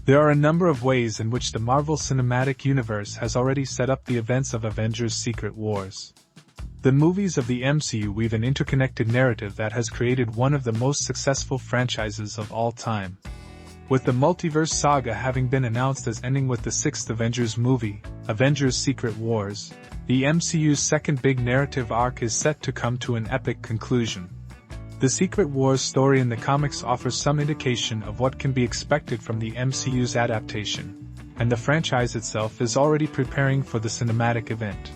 There are a number of ways in which the Marvel Cinematic Universe has already set up the events of Avengers: Secret Wars. The movies of the MCU weave an interconnected narrative that has created one of the most successful franchises of all time. With the Multiverse saga having been announced as ending with the sixth Avengers movie, Avengers: Secret Wars, the MCU's second big narrative arc is set to come to an epic conclusion. The Secret Wars story in the comics offers some indication of what can be expected from the MCU's adaptation, and the franchise itself is already preparing for the cinematic event.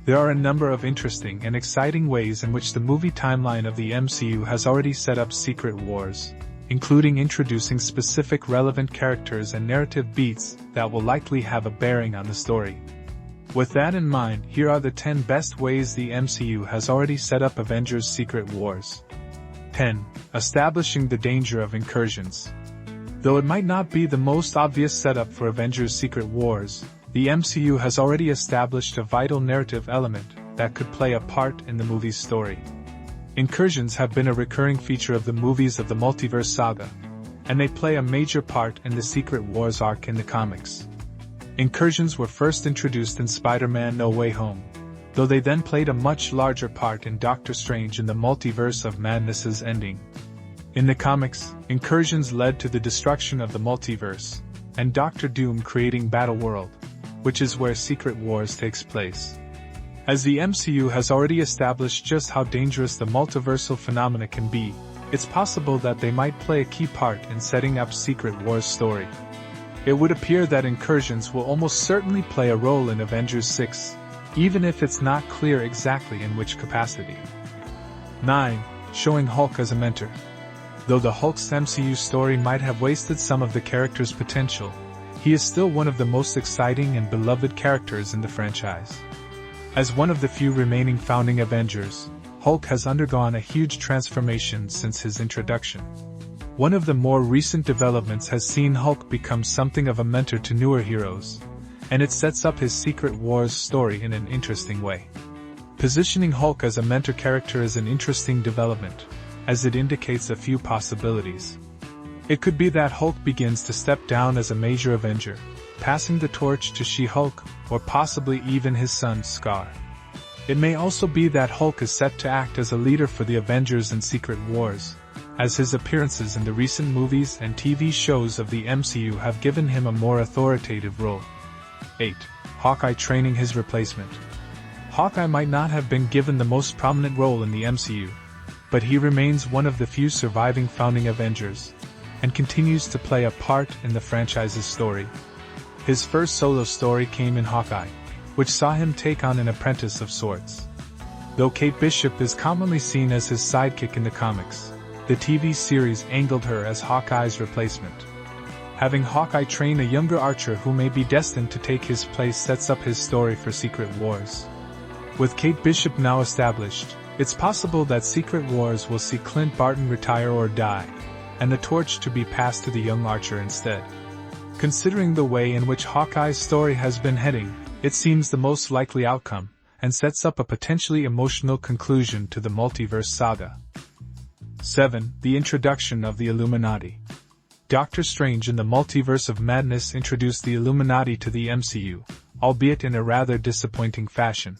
There are a number of interesting and exciting ways in which the movie timeline of the MCU has already set up Secret Wars, including introducing specific relevant characters and narrative beats that will likely have a bearing on the story. With that in mind, here are the 10 best ways the MCU has already set up Avengers: Secret Wars. 10. Establishing the danger of incursions. Though it might not be the most obvious setup for Avengers: Secret Wars, the MCU has already established a vital narrative element that could play a part in the movie's story. Incursions have been a recurring feature of the movies of the Multiverse saga, and they play a major part in the Secret Wars arc in the comics. Incursions were first introduced in Spider-Man: No Way Home, though they then played a much larger part in Doctor Strange in the Multiverse of Madness's ending. In the comics, Incursions led to the destruction of the multiverse, and Doctor Doom creating Battleworld, which is where Secret Wars takes place. As the MCU has already established just how dangerous the multiversal phenomena can be, it's possible that they might play a key part in setting up Secret Wars' story. It would appear that Incursions will almost certainly play a role in Avengers 6, even if it's not clear exactly in which capacity. 9. Showing Hulk as a mentor. Though the Hulk's MCU story might have wasted some of the character's potential, he is still one of the most exciting and beloved characters in the franchise. As one of the few remaining founding Avengers, Hulk has undergone a huge transformation since his introduction. One of the more recent developments has seen Hulk become something of a mentor to newer heroes, and it sets up his Secret Wars story in an interesting way. Positioning Hulk as a mentor character is an interesting development, as it indicates a few possibilities. It could be that Hulk begins to step down as a major Avenger, passing the torch to She-Hulk, or possibly even his son Scar. It may also be that Hulk is set to act as a leader for the Avengers in Secret Wars, as his appearances in the recent movies and TV shows of the MCU have given him a more authoritative role. 8. Hawkeye training his replacement. Hawkeye might not have been given the most prominent role in the MCU, but he remains one of the few surviving founding Avengers, and continues to play a part in the franchise's story. His first solo story came in Hawkeye, which saw him take on an apprentice of sorts. Though Kate Bishop is commonly seen as his sidekick in the comics, the TV series angled her as Hawkeye's replacement. Having Hawkeye train a younger archer who may be destined to take his place sets up his story for Secret Wars. With Kate Bishop now established, it's possible that Secret Wars will see Clint Barton retire or die, and the torch to be passed to the young archer instead. Considering the way in which Hawkeye's story has been heading, it seems the most likely outcome, and sets up a potentially emotional conclusion to the Multiverse saga. 7. The Introduction of the Illuminati. Doctor Strange in the Multiverse of Madness introduced the Illuminati to the MCU, albeit in a rather disappointing fashion.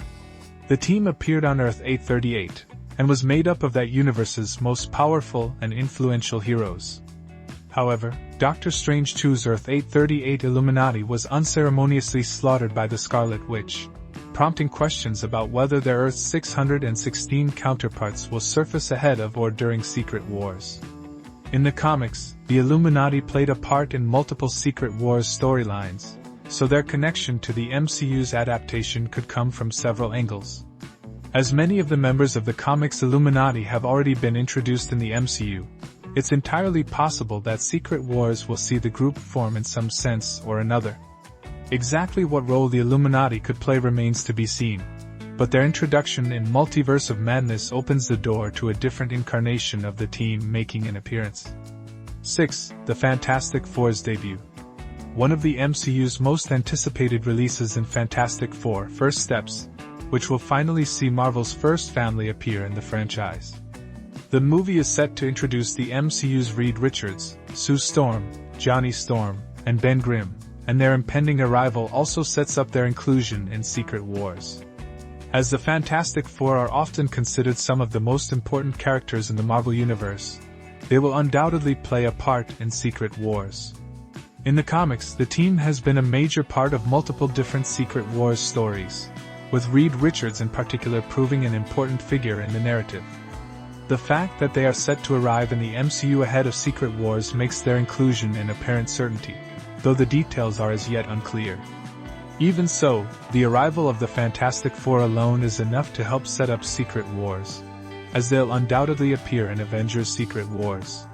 The team appeared on Earth 838, and was made up of that universe's most powerful and influential heroes. However, Doctor Strange 2's Earth 838 Illuminati was unceremoniously slaughtered by the Scarlet Witch, prompting questions about whether their Earth's 616 counterparts will surface ahead of or during Secret Wars. In the comics, the Illuminati played a part in multiple Secret Wars storylines, so their connection to the MCU's adaptation could come from several angles. As many of the members of the comics Illuminati have already been introduced in the MCU, it's entirely possible that Secret Wars will see the group form in some sense or another. Exactly what role the Illuminati could play remains to be seen, but their introduction in Multiverse of Madness opens the door to a different incarnation of the team making an appearance. 6. The Fantastic Four's debut. One of the MCU's most anticipated releases in Fantastic Four: First Steps, which will finally see Marvel's first family appear in the franchise. The movie is set to introduce the MCU's Reed Richards, Sue Storm, Johnny Storm, and Ben Grimm, and their impending arrival also sets up their inclusion in Secret Wars. As the Fantastic Four are often considered some of the most important characters in the Marvel Universe, they will undoubtedly play a part in Secret Wars. In the comics, the team has been a major part of multiple different Secret Wars stories, with Reed Richards in particular proving an important figure in the narrative. The fact that they are set to arrive in the MCU ahead of Secret Wars makes their inclusion an apparent certainty, though the details are as yet unclear. Even so, the arrival of the Fantastic Four alone is enough to help set up Secret Wars, as they'll undoubtedly appear in Avengers Secret Wars.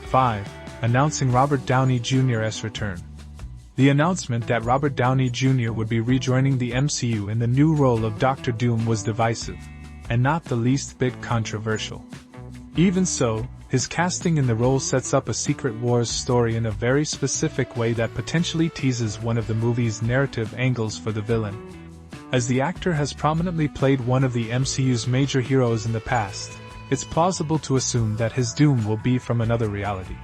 5. Announcing Robert Downey Jr.'s return. The announcement that Robert Downey Jr. would be rejoining the MCU in the new role of Doctor Doom was divisive, and not the least bit controversial. Even so, his casting in the role sets up a Secret Wars story in a very specific way that potentially teases one of the movie's narrative angles for the villain. As the actor has prominently played one of the MCU's major heroes in the past, it's plausible to assume that his Doom will be from another reality.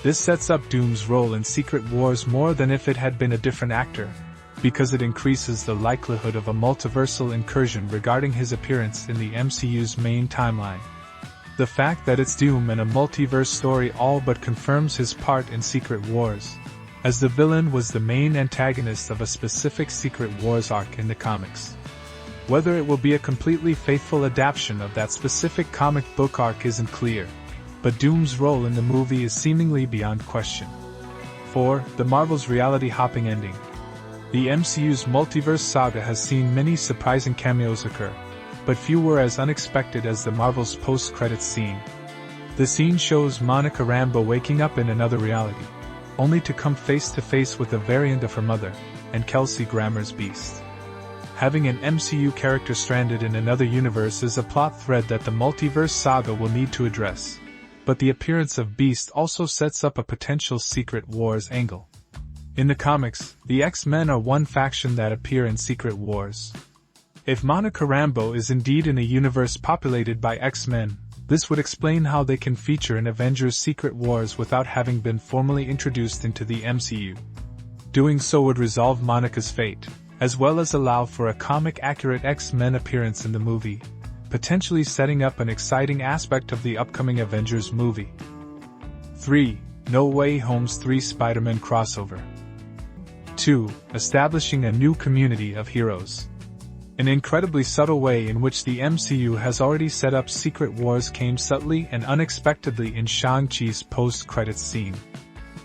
This sets up Doom's role in Secret Wars more than if it had been a different actor, because it increases the likelihood of a multiversal incursion regarding his appearance in the MCU's main timeline. The fact that it's Doom and a multiverse story all but confirms his part in Secret Wars, as the villain was the main antagonist of a specific Secret Wars arc in the comics. Whether it will be a completely faithful adaptation of that specific comic book arc isn't clear, but Doom's role in the movie is seemingly beyond question. 4. The Marvel's reality-hopping ending. The MCU's multiverse saga has seen many surprising cameos occur, but few were as unexpected as the Marvel's post-credits scene. The scene shows Monica Rambeau waking up in another reality, only to come face-to-face with a variant of her mother, and Kelsey Grammer's Beast. Having an MCU character stranded in another universe is a plot thread that the multiverse saga will need to address, but the appearance of Beast also sets up a potential Secret Wars angle. In the comics, the X-Men are one faction that appear in Secret Wars. If Monica Rambeau is indeed in a universe populated by X-Men, this would explain how they can feature in Avengers Secret Wars without having been formally introduced into the MCU. Doing so would resolve Monica's fate, as well as allow for a comic-accurate X-Men appearance in the movie, potentially setting up an exciting aspect of the upcoming Avengers movie. 3. No Way Home's 3 Spider-Man crossover. 2. Establishing a new community of heroes. An incredibly subtle way in which the MCU has already set up Secret Wars came subtly and unexpectedly in Shang-Chi's post-credits scene.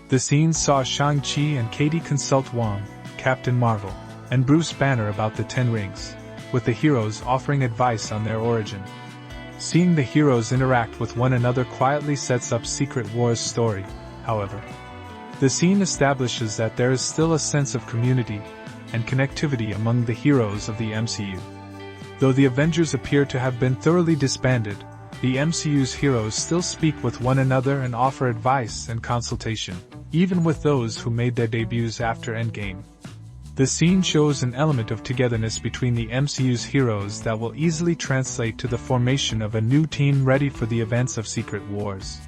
The scene saw Shang-Chi and Katie consult Wong, Captain Marvel, and Bruce Banner about the Ten Rings, with the heroes offering advice on their origin. Seeing the heroes interact with one another quietly sets up Secret Wars' story, however. The scene establishes that there is still a sense of community and connectivity among the heroes of the MCU. Though the Avengers appear to have been thoroughly disbanded, the MCU's heroes still speak with one another and offer advice and consultation, even with those who made their debuts after Endgame. The scene shows an element of togetherness between the MCU's heroes that will easily translate to the formation of a new team ready for the events of Secret Wars.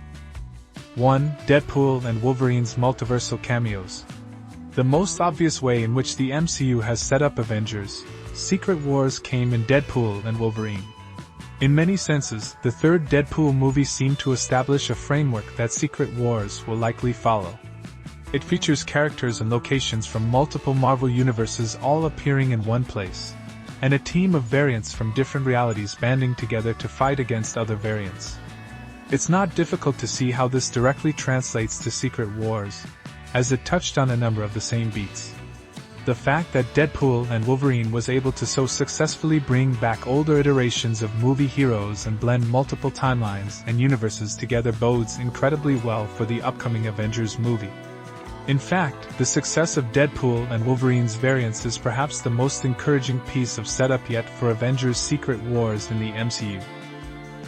1. Deadpool and Wolverine's multiversal cameos. The most obvious way in which the MCU has set up Avengers Secret Wars came in Deadpool and Wolverine. In many senses, the third Deadpool movie seemed to establish a framework that Secret Wars will likely follow. It features characters and locations from multiple Marvel universes all appearing in one place, and a team of variants from different realities banding together to fight against other variants. It's not difficult to see how this directly translates to Secret Wars, as it touched on a number of the same beats. The fact that Deadpool and Wolverine was able to so successfully bring back older iterations of movie heroes and blend multiple timelines and universes together bodes incredibly well for the upcoming Avengers movie. In fact, the success of Deadpool and Wolverine's variants is perhaps the most encouraging piece of setup yet for Avengers Secret Wars in the MCU.